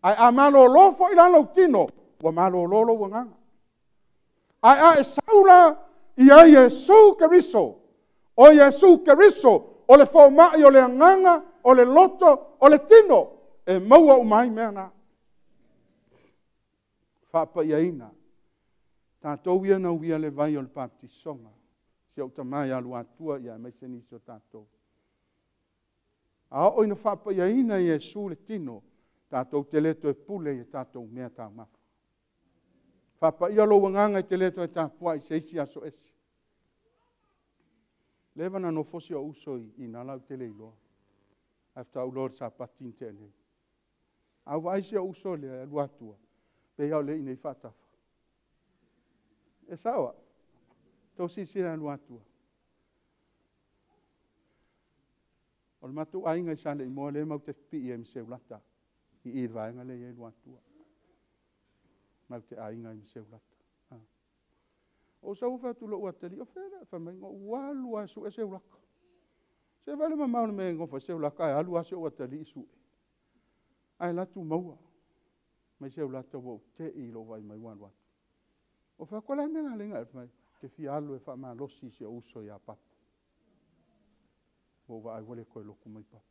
Ai a malo lo fo ila lo tino wa malo lo wanganga. Ai a e saula i a Yesu Keriso. O Yesu Keriso o le fo mai o le anganga o le loto o le tino e maua umai mea na. Whapa ia ina. Tātou ia na uia le vai o le baptisonga. Se au tamai alu atua ia mai se nisi o tātou. A o ina whapa ia ina Yesu le tino, tātou te leto e pule i tātou mea tā mafu. Whapa ia lo wanganga i te leto e tā pua i seisi aso esi. Levana no fosi o usoi i nā lau te leiloa. After au lor sa patin te nei. Au waisi o uso le aluatua, pe iau le ina i whatafa. E sawa, tau sisira aluatua. O le matu ainga i sane i moa le mau te pi i mseu lata. I vaenga le e luatua. Mau te ainga i mseu lata. O sa ufa tu lo uatari, o whera, whamenga, walu a su e seu laka. Se vale ma mauna me ngofa seu laka, ai alu a seu uatari i su e. Ai latu maua. Mai seu lata wau te i lo vai mai wan watu. O whakola nenga lenga e mai, ke fi alu e wha losi se uso i a papu. O va ai wale koe loku mai papa.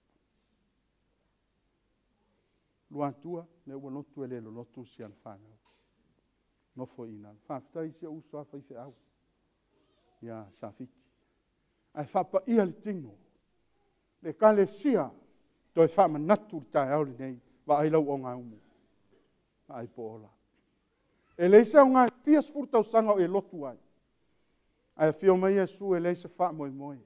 Luatua, le ua lotu e le lo lotu si an whanau. Nofo ina. Whaftai si a uso a whaife au. Ia, sa fiti. Ai whapa ia le tingo. Le kale sia, toi whama natu tai au nei, wa ai lau o ngā umu. Ai po ola. E leisa o ngā fias furtau sanga o e lotu ai. Ai fio mai e su e leisa wha moe moe.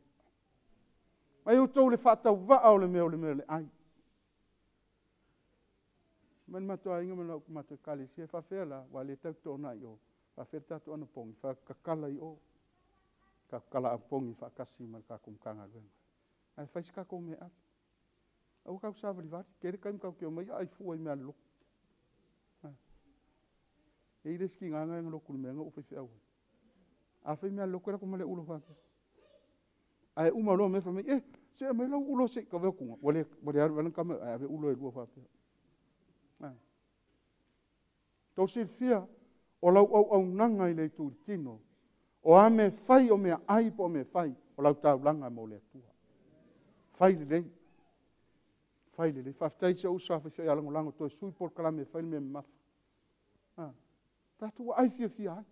Mai o tau le whatau waa o le meo le ai. Man matua inga mana o matua kali si e whawhela, wa le tau tōna i o. Whawhela tatu ana pongi, whakakala i o. Kakala a pongi, whakasi man kakum kanga luenga. Ai whaisi kako me ati. Au kau sāwari wari, kere kaim kau kio mai, ai fua i mea le loku. E reski nganga inga loku le menga ufai whiau. A whai mea loku rako male ulo whaka. Ai uma loa me whamai, se mai lau ulo se ka wekunga. Wale arwana kama, ai ave ulo e lua whaka. Tau sir fia, o lau au nanga i le tūri tino. O a me whai o mea ai po me whai, o lau tau langa mo le atua. Whai le lei. Whai le lei. Whaftai se usa whai alango lango, toi sui por kalame whai me mafa. Tatu wa ai fia ai.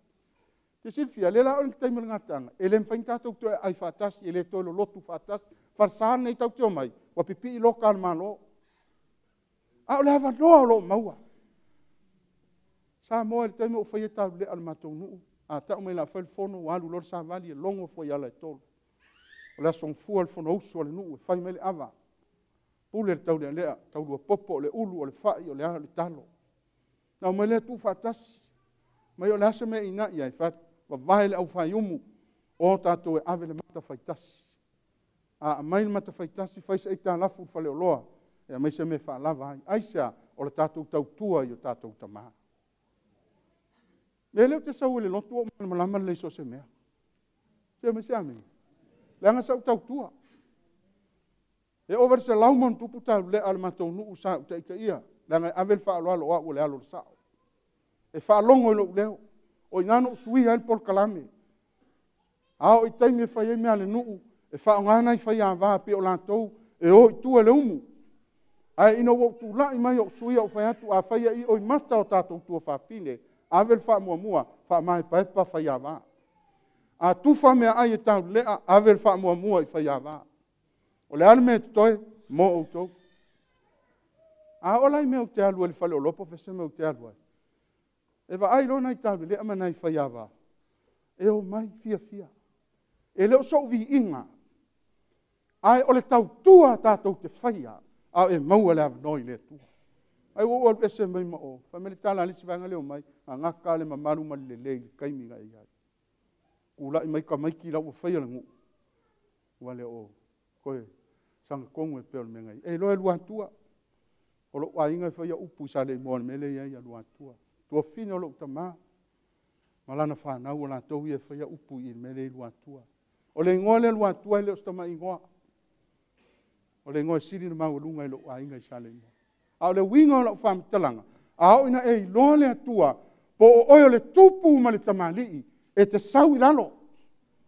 Te sir fia, le la o nkitai me ngatanga. E le mwhain tātou toi ai whatasi, e le toi lo lotu whatasi. Wharsaan nei tau teo mai, wa pipi i loka alma lo. A o le hawa loa o lo maua. Sa moa le taime o whai e tau le alma tau nuu. A tau mai la whai fono, walu lor sa vali e longo fwai ala e tolu. O le asong fua le fono usu le nuu, e whai mai le awa. Pule le tau le lea, tau lua popo, le ulu, o le whai, o le aha, le talo. Nau mai le tu whatasi. Mai o le asa me ina ia e what, wa vahe le au whai umu, o tātou e ave le mata whaitasi. A mai le mata whaitasi, whai sa eita lafu whale o loa, e mai se me wha lava hai. Aisea, o le tātou tau tua i o tātou tamaha. Le leo te sau le lotu o malama le so se mea. Se me se ame. Le anga sau tau tua. E over se laumon tupu tau le almatou nuu sa utaita ia. Langa avel fa lo alo o le alo sa. E fa longo lo leo. O inano sui al por kalame. Ao i taimi fa ye me ale nu e fa ngana i fa ya va pe o lantou e o tu le umu. Ai ino wo tu la i mai o sui o fa atu a fa ia i o mata o tatou tu fa fine. Avel fa mua fa mai pa fa ya va. A tu fa me ai ta le avel fa mua i fa ya va. O le alme toi mo o to. A ola i me o te alu le fale o lopo fese me o te alu. E va ai lona i talu le ama nai fa ya va. E o mai fia. E leo so vi inga. Ai o le tau tua tatou te faia. A e maua le avanoi le tua. Ai o ese mai ma o. Fa me le tala alisi vanga leo mai. A ngaka le mamaru ma le le kaimi ga ia. Ula i mai ka mai ki lau o faia le ngu. Ua le o. Koe. Sanga kongo e peo le mengai. E loe lua tua. O lo wa inga faia upu sa le mo me le ia lua tua. Tua fina o lo tama. Malana fa na ua tou ia faia upu i me le lua tua. O le ngoa le lua tua le ostama ingoa. O le ngoa siri na maulunga i lo wa inga i sa le ingoa. A le winga o lo fam talanga. A o ina e lo le atua. Po o oio le tupu ma le tamali e te sau i lalo.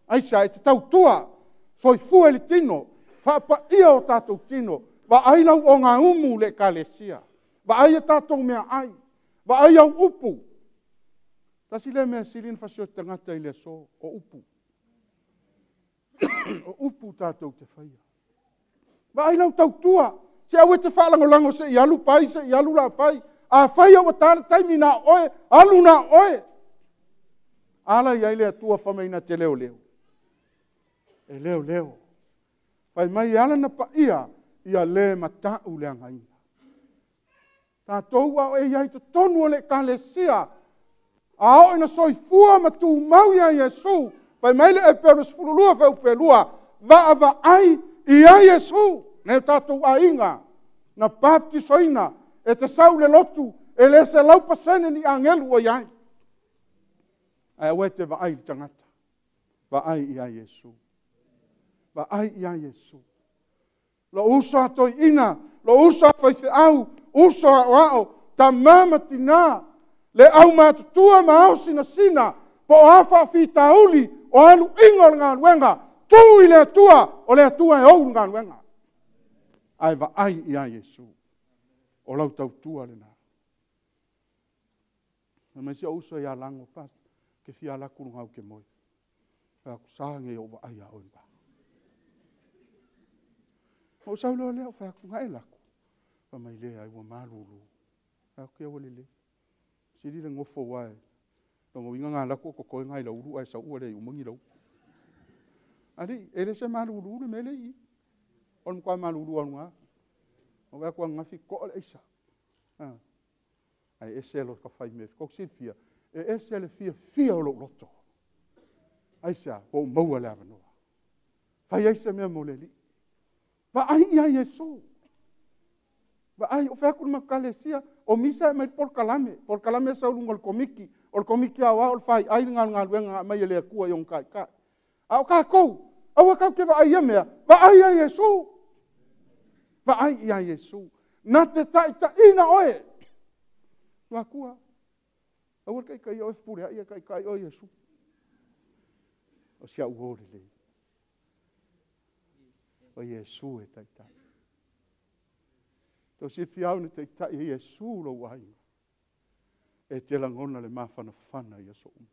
Aisa e te tau tua. So i fu e le tino. Fa pa ia o tatou tino. Va ai lau o ngā umu le kalesia. Va ai e tatou mea ai. Va ai au upu. Tasi le mea silin fasio tangata i le so o upu. O upu tatou te whaia. Va ai lau tau tua. Se au e te whalangolango se i alu pai, se i alu la whai. A whaia o tāra taimi na oe, alu na oe. Ala i aile atua whamaina te leo. E leo. Pai mai ala na pa ia le matau le angaina. Tātou au e iai to tonu o le kalesia. A o ina soifua matu mau ia Yesu. Pai mai le e peres fululua feu pelua. Va ai ia Yesu. Ne tātou a inga. Na baptisoina. E te sau le lotu. E le se lau pasene ni angelu o iai. Ai awe te va ai tangata. Va ai ia Yesu. Va ai ia Yesu. Lo usa toi ina. Lo usa fai fe au. Usa wao. Ta mama tina. Le au matutua ma au sina. Po afa fi tauli. O alu ingo ngā luenga. Tu i le atua. O le atua e ou ngā luenga. Ai va ai ia Yesu. O lau tau tua le nā. Na mai si usa ia lango pas. Ke fia laku ngau ke moi. Ka kusange o va ai a oimba. O sau lo leo fa ku ngai laku. Pa mai le ai wa malulu. Ka ke o le. Siri le ngofo wae. Tongo inga ngā laku ko koe ngai la uru ai sa ua le umungi lau. Ali, ele se malulu le mele i. On kwa malulu anu ngā. O wea kua ngafi ko le isa. Ai ese lo ka fai me. Kok si fia. E ese le fia o lo loto. Aisa, o maua le avanoa. Fai aisa mea mo le li. Va ai ia Yesu. Va ai o fea kuna kalesia o misa mai por kalame sa ulungo komiki. O komiki awa o fai ai ngā luenga mai le kua yong kai. Au ka kou. Au ka ke va ai mea. Va ai ia Yesu. Va ai ia Yesu. Na te ta ina oe. Wa kua. Au kai o fure ai kai o Yesu. O sia uore le. O Yesu e taita. Tau si fiau ni taita i Yesu lo wai. E te langona le mawhana i aso uma.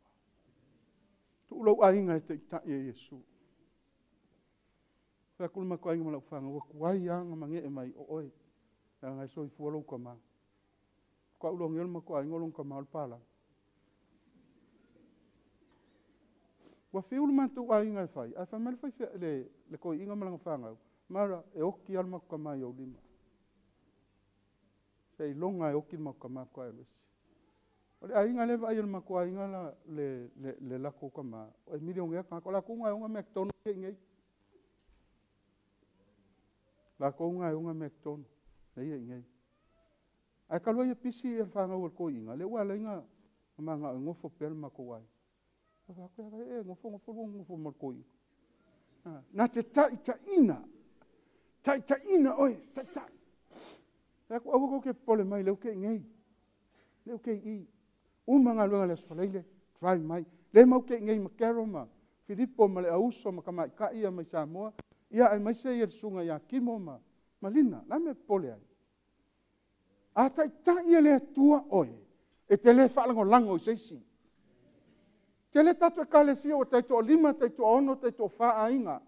Tu lo ainga e taita i Yesu. Whea kulma ko ainga malau whanga. Wa kuai anga mange e mai o oe. Nga ngai soi fualau ka maa. Kwa ulo ngel ko ainga long ka maa pala. Wa fiul mantu ainga e whai. A whamele whai le koi inga malanga whangau. Mara e oki alma ka mai o lima. Sei longa e oki alma ka mai ko ai lesi. Ole ainga le vai alma ko ainga le lako ka mai. O e milion e ka ko la kunga unga mektono ke ngai. La kunga unga mektono. Nei ngai. Ai kalua ia pisi e whangau al ko inga. Le ua le inga manga ngofo pelma ko ai. Ngofo markoi. Na te ta ina. Ta ina oi, ta. E ko au ke pole mai leu ke ngei. Leu ke I. Uma ngaluenga le sfaleile drive mai. Le mau ke ngei makero ma. Filipo ma le auso ma kama ka ia mai Samoa. Ia ai mai se ia sunga ia kimo ma. Malina, la me pole ai. A tai ia le tua oe. E te le whaalango lango I seisi. Te le tatu e kalesia o tai to lima, tai to ono, tai to wha inga.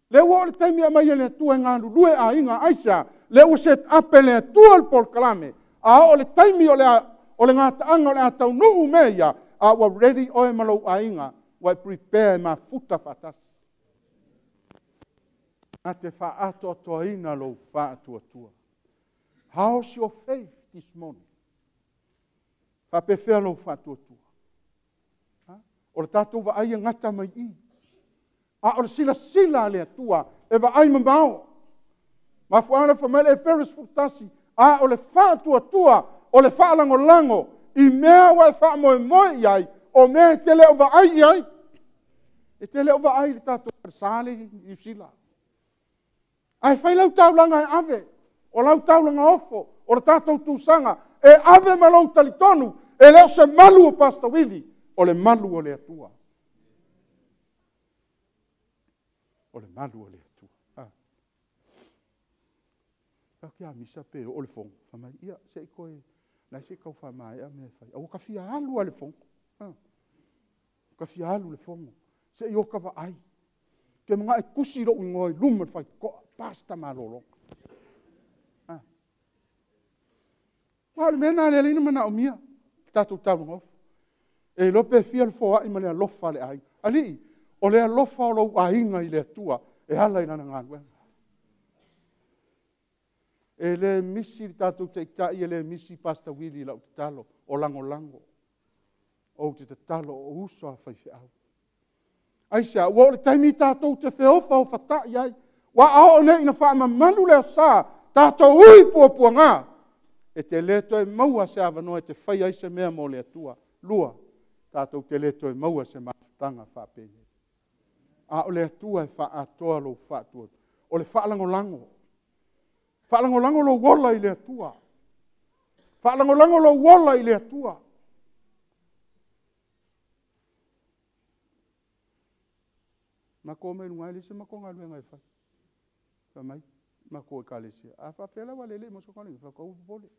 Le ua le taimi a mai le tua ngā lulue a inga aisa. Le ua set up le tua le pol kalame. A o le taimi o le ngā taanga o le atau nuu mea. A ua ready oe malau a inga. Wa prepare ma futa fatas. A te wha ato toa ina lo wha atua tua. How's your faith this morning? Wha pe whea lo wha atua tua. O le tātou wa aia ngata mai I. A o le sila le atua, e wa ai mamao. Ma fuana fa mai le peris futasi, a o le wha tua, o le wha lango, I mea wa e wha moe iai, o mea te leo wa ai iai. E te leo wa ai le tātou sale I sila. Ai whai lau taulanga e ave, o lau taulanga ofo, o le tātou tūsanga, e ave ma lau talitonu, e leo se malu o Pastor Willie, o le malu o le atua. O le malu o le atua. Ka kia misa pe o le fongo. Whamai ia se I koe. Lai se kau whamai a me whai. Au ka fia alu a le fongo. Ka fia alu le fongo. Se I o ka wa ai. Ke mga e kusi ro ngoi lumen whai koa. Pasta malolo. Wa le mena le lina mana o mia. Tātou tau ngof. E lope fia le foa I mane alofa le ai. Ali, o le alofa o lau ainga I le atua, e hala I nana ngānguenga. E le misi tātou te itai, e le misi Pastor Willie lau te talo, o lango. O te talo, o uso a whai whiau. Aisea, ua o le taimi tātou te whiofa o whatai ai, wa ao ne ina whaama manu leo sā, tātou ui pua ngā. E te leto e maua se avanoa e te whai aise mea mo le atua, lua. Tātou te leto e maua se mafutanga whapene. A o le atua e wha atoa lo whatua. O le whaalango. Whaalango lo wola I le atua. Whaalango lo wola I le atua. Mako mai lunga ele se mako ngalwe ngai whai. Whamai, mako e kalesia. A whapela wa lele moso kani, whakau pole.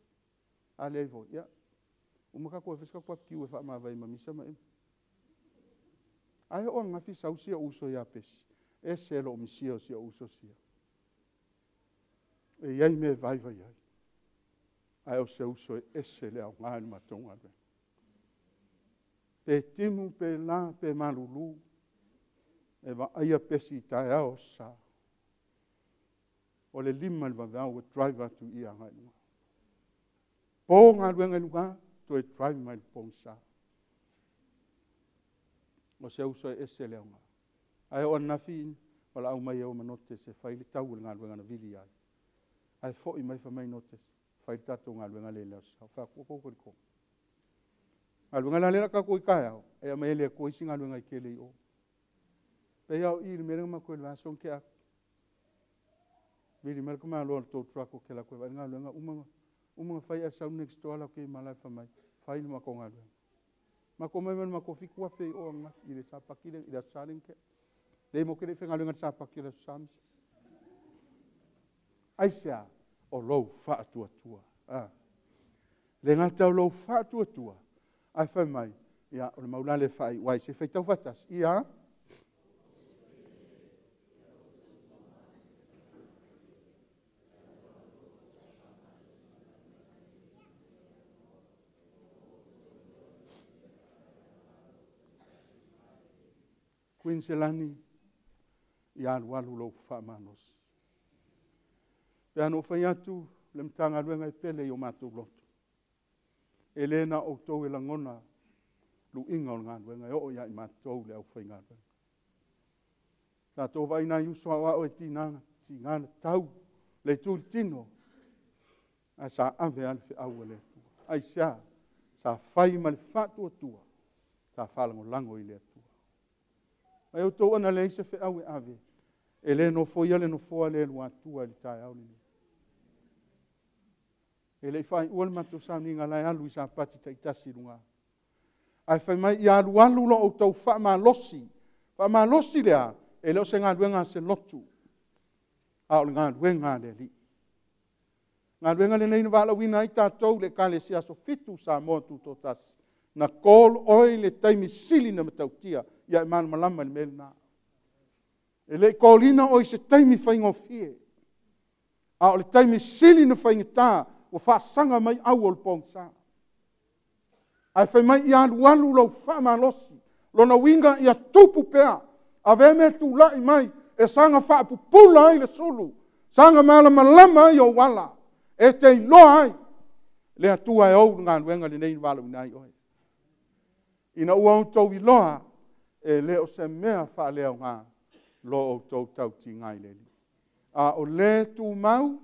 A levo, ia. Umaka ko fiska ko kiu fa ma vai mamisa ma. Ai o nga fi sausia uso ya pes. E selo misio sia uso sia. E ia me vai ai. Ai o se uso e sele au nga ma tonga. Pe timu pe la pe malulu. E va ai pesi tai ao sa. O le lima va va o driver to ia nga. Po nga luenga to e drive mai ponsa. O se uso e se leonga. Ai o nafi wala au mai o manote se fai le tau nga luenga na vili ai. Ai fo I mai fa mai notes. Fai tato nga luenga le le sa. Fa ko. Nga luenga le ka ko kai au. E mai le ko singa luenga ke le o. Pe au I me ma ko la son ke a. Vili mer ko ma lo to truck ke la ko nga luenga uma fai a sau next to ala ke malai fa mai fai ma ko nga ma ko mai ma ko fiku fe o nga I le sa pakile I le saling ke le mo ke le fe nga lunga sa pakile sam aisia o lo fa tua le nga tau lo fa tua ai fa mai ia o le maula le fai wai se fe tau fatas ia Quincelani ia walu lo fa manos. Ia no fa atu le mtanga luenga I pele o matu lotu. Elena o tau e langona lu inga o ngā luenga o ia I matu le au fa inga luenga. La tō vai na yuso a o e tingana tau le tū tino. A sa ave al fe au le tua. Ai sa fai ma le fatu tua. Sa falango lango I le tua. Ai o tō ana le se fe au e ave. E le no foi ale no foi ale no atua le tai au ni. E le fai ua le matusau ni ngalai alu i sa pati taitasi lunga. Ai fai mai i alu alu lo o tau whaamalosi. Whaamalosi lea, e leo se ngā duenga se lotu. A o le ngā duenga le li. Ngā duenga le neina wala wina i tātou le kale si aso fitu sa moa tu tōtasi. Na kol oi le taimi sili na matautia, ia e mana malama le mele nā. E le kolina oi se taimi whaingo fie. A o le taimi sili na whainga tā, o whaasanga mai au o le pong sa. Ai whai mai i alu alu lau whaamalosi. Lona winga ia tupu pea. A veme tu lai mai e sanga whaapupula ai le sulu. Sanga mala malama ai o wala. E te iloa ai. Le atua e au ngā nuenga le neini wala unai oi. Ina ua o tau iloa e leo se mea wha leo ngā lo o tau tau ti ngai le li. A o le tu mau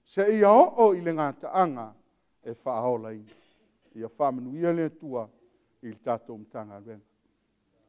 se ia o i le ngā taanga e wha aola i. Ia wha manuia le tua i le tātou mtanga ruenga.